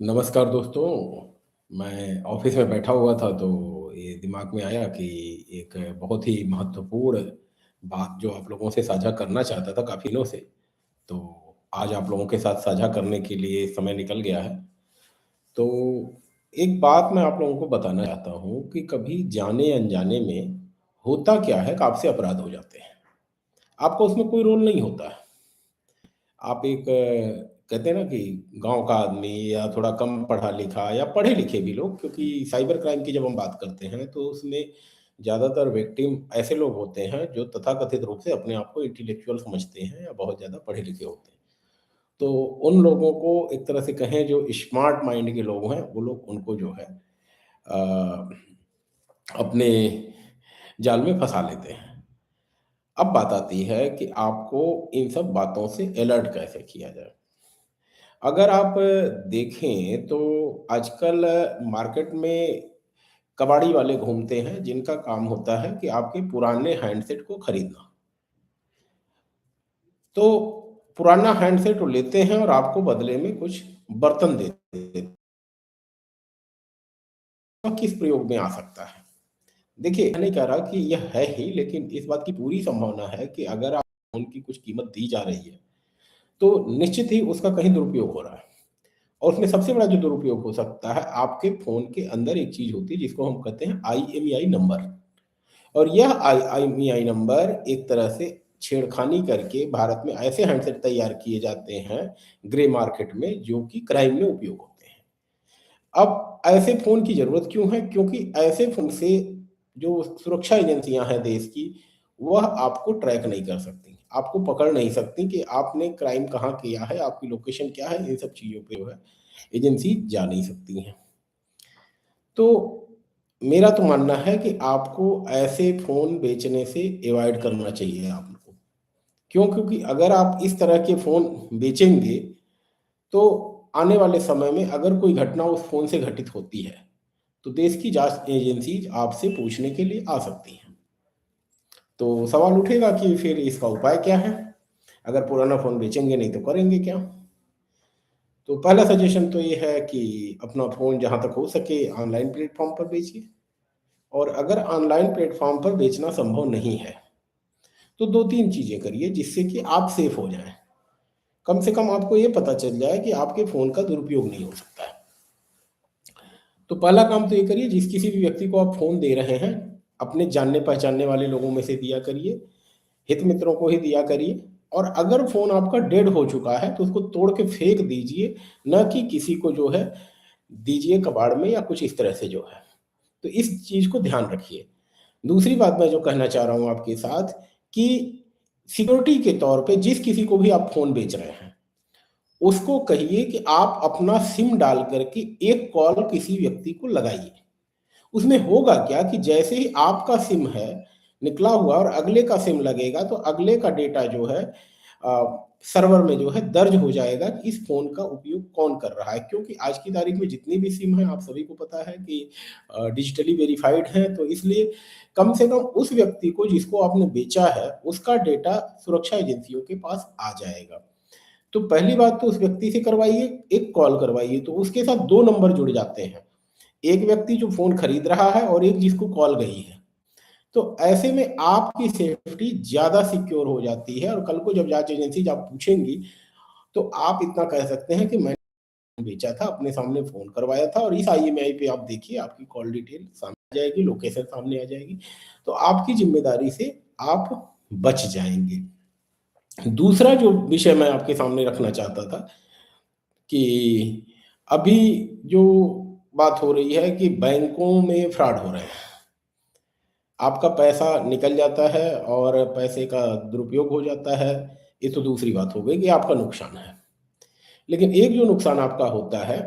नमस्कार दोस्तों। मैं ऑफिस में बैठा हुआ था तो ये दिमाग में आया कि एक बहुत ही महत्वपूर्ण बात जो आप लोगों से साझा करना चाहता था काफ़ी दिनों से, तो आज आप लोगों के साथ साझा करने के लिए समय निकल गया है। तो एक बात मैं आप लोगों को बताना चाहता हूँ कि कभी जाने-अनजाने में होता क्या है कि आपसे अपराध हो जाते हैं। आपका उसमें कोई रोल नहीं होता है। आप एक कहते हैं ना कि गाँव का आदमी या थोड़ा कम पढ़ा-लिखा या पढ़े-लिखे भी लोग, क्योंकि साइबर क्राइम की जब हम बात करते हैं तो उसमें ज़्यादातर विक्टिम ऐसे लोग होते हैं जो तथाकथित रूप से अपने आप को इंटेलेक्चुअल समझते हैं या बहुत ज़्यादा पढ़े-लिखे होते हैं। तो उन लोगों को एक तरह से कहें जो स्मार्ट माइंड के लोग हैं, वो लोग उनको जो है अ, अपने जाल में फँसा लेते हैं। अब बात आती है कि आपको इन सब बातों से अलर्ट कैसे किया जाए। अगर आप देखें तो आजकल मार्केट में कबाड़ी वाले घूमते हैं जिनका काम होता है कि आपके पुराने हैंडसेट को खरीदना। तो पुराना हैंडसेट वो लेते हैं और आपको बदले में कुछ बर्तन देते हैं। तो किस प्रयोग में आ सकता है? देखिए, मैं नहीं कह रहा कि यह है ही, लेकिन इस बात की पूरी संभावना है कि अगर आप फ़ोन की कुछ कीमत दी जा रही है, तो निश्चित ही उसका कहीं दुरुपयोग हो रहा है। और उसमें सबसे बड़ा जो दुरुपयोग हो सकता है, आपके फ़ोन के अंदर एक चीज़ होती है जिसको हम कहते हैं आईएमईआई नंबर। और यह आईएमईआई नंबर एक तरह से छेड़खानी करके भारत में ऐसे हैंडसेट तैयार किए जाते हैं ग्रे मार्केट में, जो कि क्राइम में उपयोग होते हैं। अब ऐसे फ़ोन की ज़रूरत क्यों है? क्योंकि ऐसे फ़ोन से जो सुरक्षा एजेंसियाँ हैं देश की, वह आपको ट्रैक नहीं कर सकती। आपको पकड़ नहीं सकती कि आपने क्राइम कहाँ किया है, आपकी लोकेशन क्या है, इन सब चीज़ों पे जो है एजेंसी जा नहीं सकती हैं। तो मेरा तो मानना है कि आपको ऐसे फ़ोन बेचने से अवॉइड करना चाहिए आपको। क्यों? क्योंकि अगर आप इस तरह के फ़ोन बेचेंगे, तो आने वाले समय में अगर कोई घटना उस फ़ोन से घटित होती है, तो देश की जाँच एजेंसीज़ आपसे पूछने के लिए आ सकती हैं। तो सवाल उठेगा कि फिर इसका उपाय क्या है? अगर पुराना फ़ोन बेचेंगे नहीं तो करेंगे क्या? तो पहला सजेशन तो ये है कि अपना फ़ोन जहाँ तक हो सके ऑनलाइन प्लेटफ़ॉर्म पर बेचिए। और अगर ऑनलाइन प्लेटफ़ॉर्म पर बेचना संभव नहीं है, तो 2-3 चीज़ें करिए जिससे कि आप सेफ हो जाएँ। कम से कम आपको ये पता चल जाए कि आपके फ़ोन का दुरुपयोग नहीं हो सकता है। तो पहला काम तो ये करिए, जिस किसी भी व्यक्ति को आप फ़ोन दे रहे हैं, अपने जानने-पहचानने वाले लोगों में से दिया करिए, हित मित्रों को ही दिया करिए। और अगर फ़ोन आपका डेड हो चुका है, तो उसको तोड़ के फेंक दीजिए, ना कि किसी को जो है दीजिए कबाड़ में या कुछ इस तरह से जो है। तो इस चीज़ को ध्यान रखिए। दूसरी बात मैं जो कहना चाह रहा हूँ आपके साथ कि सिक्योरिटी के तौर पे जिस किसी को भी आप फ़ोन बेच रहे हैं, उसको कहिए कि आप अपना सिम डाल कर के एक कॉल किसी व्यक्ति को लगाइए। उसमें होगा क्या कि जैसे ही आपका सिम है निकला हुआ और अगले का सिम लगेगा, तो अगले का डेटा जो है सर्वर में जो है दर्ज हो जाएगा कि इस फ़ोन का उपयोग कौन कर रहा है। क्योंकि आज की तारीख में जितनी भी सिम है, आप सभी को पता है कि डिजिटली वेरिफाइड हैं, तो इसलिए कम से कम उस व्यक्ति को जिसको आपने बेचा है, उसका डेटा सुरक्षा एजेंसियों के पास आ जाएगा। तो पहली बात तो उस व्यक्ति से करवाइए, एक कॉल करवाइए, तो उसके साथ 2 नंबर जुड़ जाते हैं। एक व्यक्ति जो फ़ोन खरीद रहा है और एक जिसको कॉल गई है। तो ऐसे में आपकी सेफ्टी ज़्यादा सिक्योर हो जाती है और कल को जब जाँच एजेंसी जब पूछेंगी, तो आप इतना कह सकते हैं कि मैंने बेचा था, अपने सामने फ़ोन करवाया था और इस आईएमईआई पे आप देखिए, आपकी कॉल डिटेल सामने आ जाएगी, लोकेशन सामने आ जाएगी। तो आपकी ज़िम्मेदारी से आप बच जाएँगे। दूसरा जो विषय मैं आपके सामने रखना चाहता था कि अभी जो बात हो रही है कि बैंकों में फ्रॉड हो रहे हैं। आपका पैसा निकल जाता है और पैसे का दुरुपयोग हो जाता है, ये तो दूसरी बात हो गई कि आपका नुकसान है। लेकिन एक जो नुकसान आपका होता है,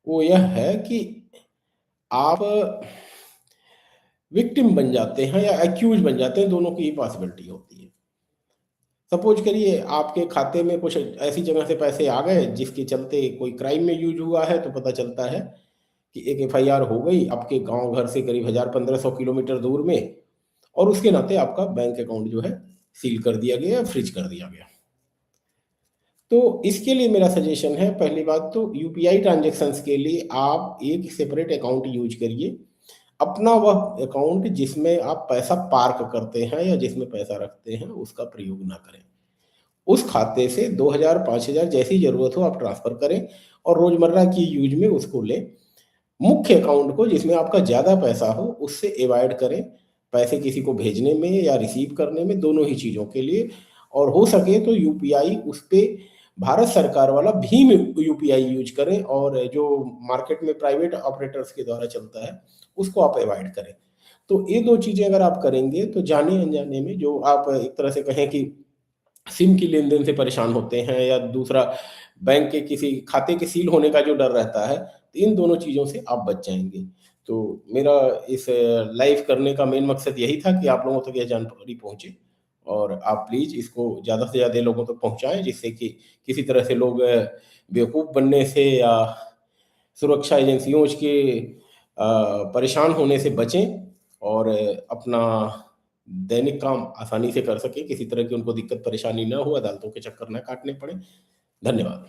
वो यह है कि आप विक्टिम बन जाते हैं या एक्यूज़ बन जाते हैं, दोनों की ही पॉसिबिलिटी होती है। सपोज़ करिए आपके खाते में कुछ ऐसी जगह से पैसे आ गए जिसके चलते कोई क्राइम में यूज़ हुआ है, तो पता चलता है कि एक एफआईआर हो गई आपके गाँव घर से करीब 1000-1500 किलोमीटर दूर में, और उसके नाते आपका बैंक अकाउंट जो है सील कर दिया गया या फ्रीज कर दिया गया। तो इसके लिए मेरा सजेशन है, पहली बात तो यूपीआई ट्रांज़ैक्शंस के लिए आप एक सेपरेट अकाउंट यूज़ करिए। अपना वह अकाउंट जिसमें आप पैसा पार्क करते हैं या जिसमें पैसा रखते हैं, उसका प्रयोग ना करें। उस खाते से 2000 5000 जैसी ज़रूरत हो आप ट्रांसफ़र करें और रोज़मर्रा की यूज़ में उसको लें। मुख्य अकाउंट को जिसमें आपका ज़्यादा पैसा हो, उससे अवॉइड करें। पैसे किसी को भेजने में या रिसीव करने में, दोनों ही चीज़ों के लिए। और हो सके तो यूपीआई उसपे भारत सरकार वाला भीम यूपीआई यूज़ करें, और जो मार्केट में प्राइवेट ऑपरेटर्स के द्वारा चलता है, उसको आप अवॉइड करें। तो ये 2 चीज़ें अगर आप करेंगे तो जाने-अनजाने में जो आप एक तरह से कहें कि सिम की लेन-देन से परेशान होते हैं, या दूसरा बैंक के किसी खाते के सील होने का जो डर रहता है, तो इन दोनों चीज़ों से आप बच जाएँगे। तो मेरा इस लाइव करने का मेन मकसद यही था कि आप लोगों तक यह जानकारी पहुँचे, और आप प्लीज़ इसको ज़्यादा से ज़्यादा लोगों तक पहुँचाएँ, जिससे कि किसी तरह से लोग बेवकूफ़ बनने से या सुरक्षा एजेंसियों के परेशान होने से बचें, और अपना दैनिक काम आसानी से कर सकें, किसी तरह की उनको दिक्कत परेशानी ना हो, अदालतों के चक्कर ना काटने पड़े। धन्यवाद।